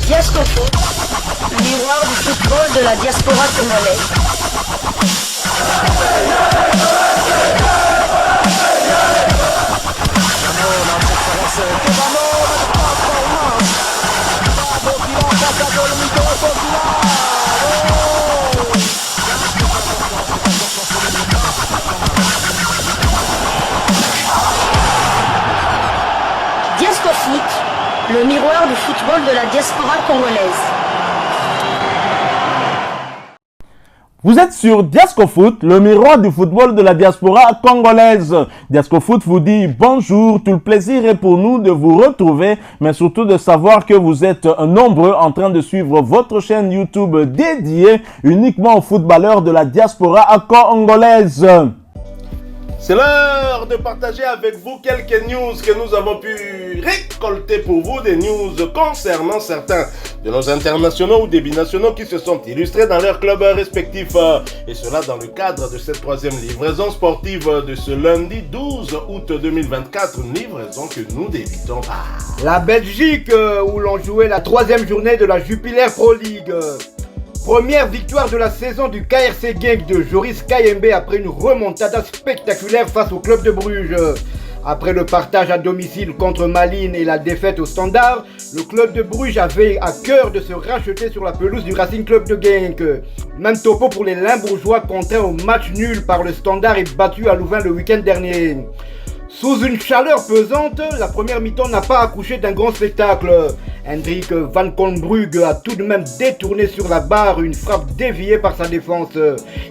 Diasco Foot, miroir du football de la diaspora congolaise. Diasco Foot, le miroir du football de la diaspora congolaise. Vous êtes sur Diasco Foot, le miroir du football de la diaspora congolaise. Diasco Foot vous dit bonjour, tout le plaisir est pour nous de vous retrouver, mais surtout de savoir que vous êtes nombreux en train de suivre votre chaîne YouTube dédiée uniquement aux footballeurs de la diaspora congolaise. C'est l'heure de partager avec vous quelques news que nous avons pu récolter pour vous, des news concernant certains de nos internationaux ou des binationaux qui se sont illustrés dans leurs clubs respectifs. Et cela dans le cadre de cette troisième livraison sportive de ce lundi 12 août 2024, livraison que nous débutons par la Belgique où l'on jouait la troisième journée de la Jupiler Pro League. Première victoire de la saison du KRC Genk de Joris Kayembe après une remontada spectaculaire face au club de Bruges. Après le partage à domicile contre Malines et la défaite au Standard, le club de Bruges avait à cœur de se racheter sur la pelouse du Racing Club de Genk. Même topo pour les Limbourgeois contraints au match nul par le Standard et battu à Louvain le week-end dernier. Sous une chaleur pesante, la première mi-temps n'a pas accouché d'un grand spectacle. Hendrik Van Kolmbrugge a tout de même détourné sur la barre une frappe déviée par sa défense.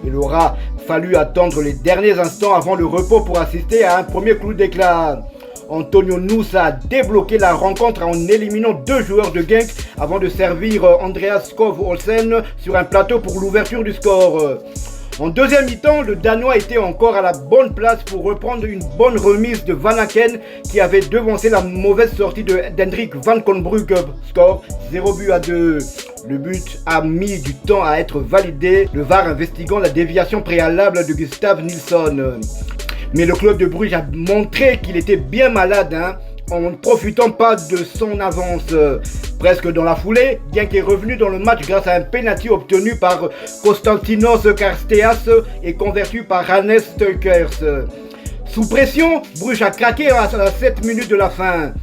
Il aura fallu attendre les derniers instants avant le repos pour assister à un premier clou d'éclat. Antonio Nusa a débloqué la rencontre en éliminant deux joueurs de Genk avant de servir Andreas Skov Olsen sur un plateau pour l'ouverture du score. En deuxième mi-temps, le Danois était encore à la bonne place pour reprendre une bonne remise de Van Aken qui avait devancé la mauvaise sortie d'Hendrik Van Kolmbrugge. Score 0-2. Le but a mis du temps à être validé, le VAR investiguant la déviation préalable de Gustav Nilsson. Mais le club de Bruges a montré qu'il était bien malade, en ne profitant pas de son avance. Presque dans la foulée, Genk est revenu dans le match grâce à un penalty obtenu par Konstantinos Karsteas et converti par Hannes Steukers. Sous pression, Bruges a craqué à 7 minutes de la fin.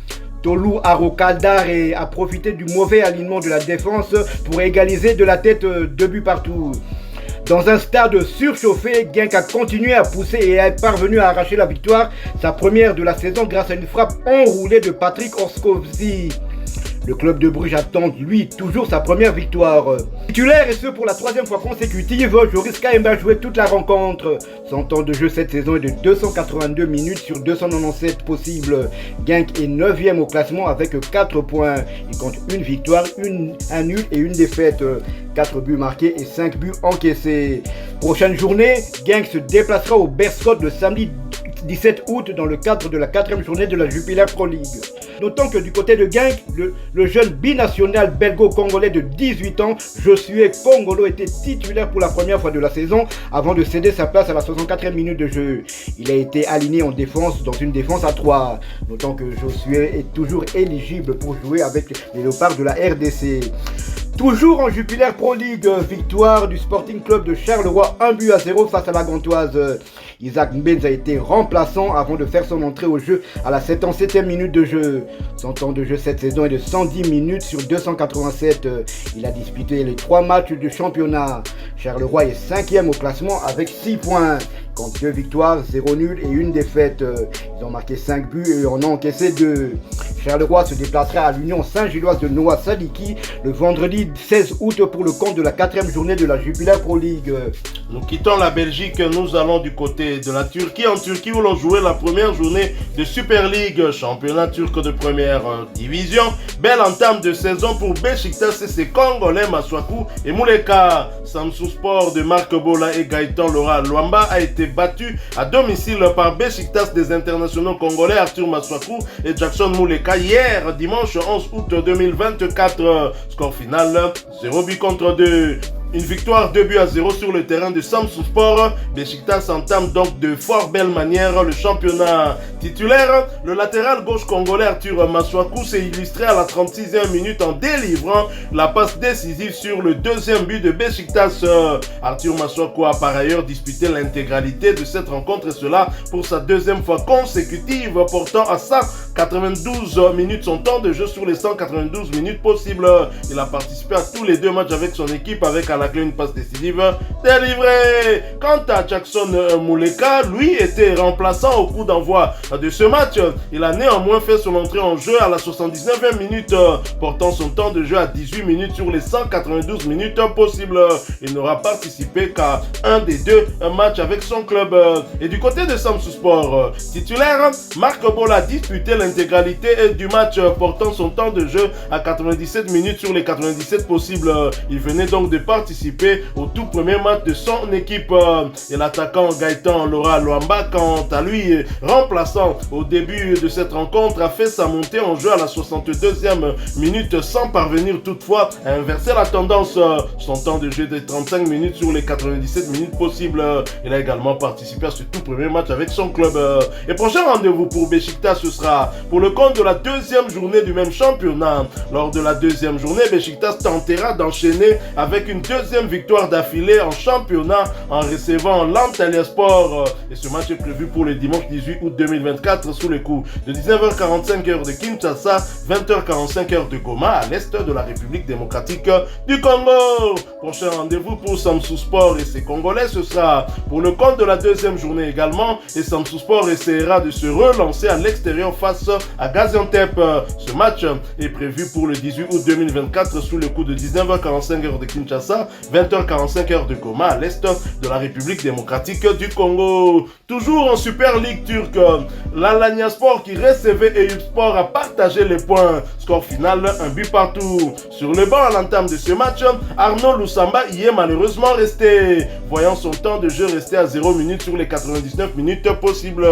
Tolu Arokaldare a profité du mauvais alignement de la défense pour égaliser de la tête 2 buts partout. Dans un stade surchauffé, Genk a continué à pousser et est parvenu à arracher la victoire, sa première de la saison grâce à une frappe enroulée de Patrick Orskovski. Le club de Bruges attend, lui, toujours sa première victoire. Titulaire et ce pour la troisième fois consécutive, Joris Kayembe a joué toute la rencontre. Son temps de jeu cette saison est de 282 minutes sur 297 possibles. Genk est 9e au classement avec 4 points. Il compte une victoire, un nul et une défaite. 4 buts marqués et 5 buts encaissés. Prochaine journée, Genk se déplacera au Beerschot le samedi 17 août dans le cadre de la 4e journée de la Jupiler Pro League. Notons que du côté de Genk, le jeune binational belgo-congolais de 18 ans, Josué Kongolo, était titulaire pour la première fois de la saison avant de céder sa place à la 64e minute de jeu. Il a été aligné en défense dans une défense à 3. Notons que Josué est toujours éligible pour jouer avec les Léopards de la RDC. Toujours en Jupiler Pro League, victoire du Sporting Club de Charleroi 1-0 face à la Gantoise. Isaac Mbenz a été remplaçant avant de faire son entrée au jeu à la 77e minute de jeu. Son temps de jeu cette saison est de 110 minutes sur 287. Il a disputé les 3 matchs du championnat. Charleroi est 5e au classement avec 6 points. Compte 2 victoires, 0 nul et 1 défaite. Ils ont marqué 5 buts et en ont encaissé 2. Charleroi se déplacera à l'Union Saint-Gilloise de Noah Sadiki le vendredi 16 août pour le compte de la 4e journée de la Jupiler Pro League. Nous quittons la Belgique, nous allons du côté de la Turquie, en Turquie où l'on jouait la première journée de Super League, championnat turc de première division. Belle entame de saison pour Beşiktaş et ses Congolais Masuaku et Muleka. Samsunspor de Marc Bola et Gaëtan Laura Luamba a été battu à domicile par Beşiktaş des internationaux congolais Arthur Masuaku et Jackson Muleka hier dimanche 11 août 2024. Score final 0 but contre 2. Une victoire 2-0 sur le terrain de Samsunspor. Beşiktaş entame donc de fort belle manière le championnat Titulaire, le latéral gauche congolais Arthur Masuaku s'est illustré à la 36e minute en délivrant la passe décisive sur le deuxième but de Besiktas. Arthur Masuaku a par ailleurs disputé l'intégralité de cette rencontre et cela pour sa deuxième fois consécutive, portant à 192 minutes son temps de jeu sur les 192 minutes possibles. Il a participé à tous les deux matchs avec son équipe avec à la clé une passe décisive délivrée. Quant à Jackson Muleka, lui était remplaçant au coup d'envoi de ce match. Il a néanmoins fait son entrée en jeu à la 79e minute, portant son temps de jeu à 18 minutes sur les 192 minutes possibles. Il n'aura participé qu'à un des deux matchs avec son club. Et du côté de Samsouspor, titulaire, Marc Bola a disputé l'intégralité du match, portant son temps de jeu à 97 minutes sur les 97 possibles. Il venait donc de participer au tout premier match de son équipe. Et l'attaquant Gaëtan Laura Luamba, quant à lui, remplaçant au début de cette rencontre, a fait sa montée en jeu à la 62e minute sans parvenir toutefois à inverser la tendance. Son temps de jeu de 35 minutes sur les 97 minutes possibles. Il a également participé à ce tout premier match avec son club. Et prochain rendez-vous pour Besiktas, ce sera pour le compte de la deuxième journée du même championnat. Lors de la deuxième journée, Besiktas tentera d'enchaîner avec une deuxième victoire d'affilée en championnat en recevant l'Antalyaspor. Et ce match est prévu pour le dimanche 18 août 2024 sous les coups de 19h45 heure de Kinshasa, 20h45 heure de Goma à l'est de la République démocratique du Congo. Prochain rendez-vous pour Samsouspor et ses Congolais, ce sera pour le compte de la deuxième journée également. Et Samsouspor essaiera de se relancer à l'extérieur face à Gaziantep. Ce match est prévu pour le 18 août 2024 sous le coup de 19h45 heure de Kinshasa, 20h45 heure de Goma à l'est de la République démocratique du Congo. Toujours en Super League turque, l'Alanyaspor qui recevait Eyüpspor a partagé les points. Score final, un but partout. Sur le banc à l'entame de ce match, Arnaud Lusamba y est malheureusement resté, voyant son temps de jeu rester à 0 minutes sur les 99 minutes possibles.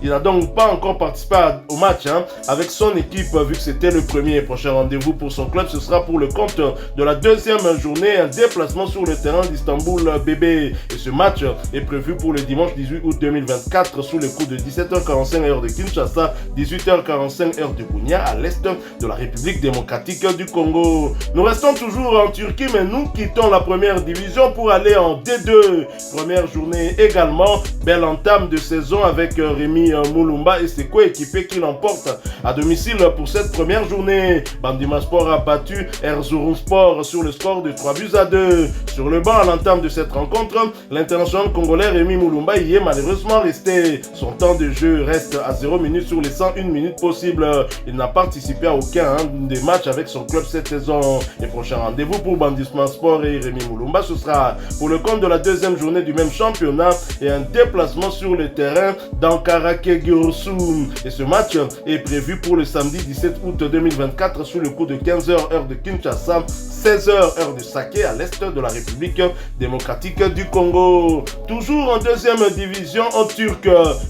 Il n'a donc pas encore participé au match avec son équipe vu que c'était le premier. Prochain rendez-vous pour son club, ce sera pour le compte de la deuxième journée, un déplacement sur le terrain d'Istanbul BB. Et ce match est prévu pour le dimanche 18 août 2024 sous le coup de 17h45 heure de Kinshasa, 18h45 heure de Bunia à l'est de la République démocratique du Congo. Nous restons toujours en Turquie, mais nous quittons la première division pour aller en D2. Première journée également, belle entame de saison avec Rémi Mulumba et ses coéquipiers qui l'emportent à domicile pour cette première journée. Bandimaspor a battu Erzurumspor sur le score de 3-2. Sur le banc à l'entame de cette rencontre, l'international congolais Rémi Mulumba y est malheureusement resté. Son temps de jeu reste à 0 minutes sur les 101 minutes possibles. Il n'a participé à aucun des matchs avec son club cette saison. Les prochains rendez-vous pour Bandimaspor et Rémi Mulumba, ce sera pour le compte de la deuxième journée du même championnat et un déplacement sur le terrain d'Ankarake-Gyorsu. Et ce match est prévu pour le samedi 17 août 2024 sous le coup de 15h heure de Kinshasa, 16h heure de Saké à l'est de la République démocratique du Congo. Toujours en deuxième division en turc,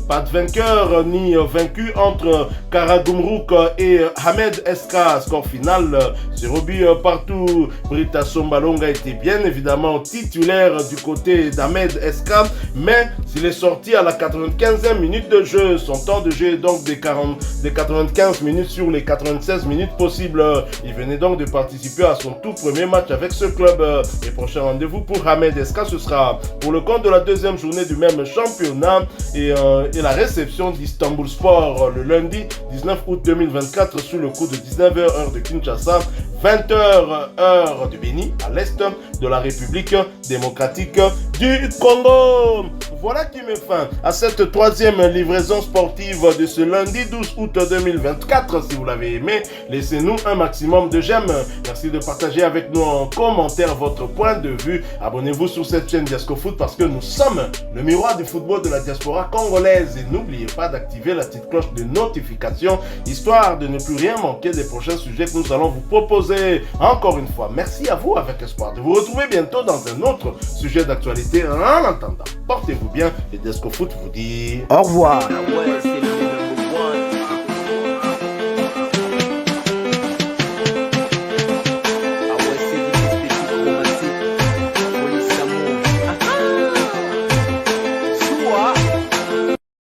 pas de vainqueur ni vaincu entre Karagümrük et Ahmed Eska. Score final 0 but partout. Brita Sombalonga était bien évidemment titulaire du côté d'Ahmed Eska, mais s'il est sorti à la 95e minute de jeu, son temps de jeu est donc des 95 minutes sur les 96 minutes possibles. Il venait donc de participer à son tout premier match avec ce club. Et prochain rendez-vous pour Ahmed Eska, ce sera pour le compte de la deuxième journée du même championnat et la réception d'Istanbulspor le lundi 19 août 2024 sous le coup de 19h heure de Kinshasa, 20h heure de Béni à l'est de la République démocratique du Congo. Voilà qui met fin à cette troisième livraison sportive de ce lundi 12 août 2024. Si vous l'avez aimé, laissez-nous un maximum de j'aime. Merci de partager avec nous en commentaire votre point de vue. Abonnez-vous sur cette chaîne Diascofoot parce que nous sommes le miroir du football de la diaspora congolaise. Et n'oubliez pas d'activer la petite cloche de notification histoire de ne plus rien manquer des prochains sujets que nous allons vous proposer. Encore une fois, merci à vous avec espoir de vous retrouver bientôt dans un autre sujet d'actualité. En attendant, portez-vous bien et Diascofoot vous dit au revoir.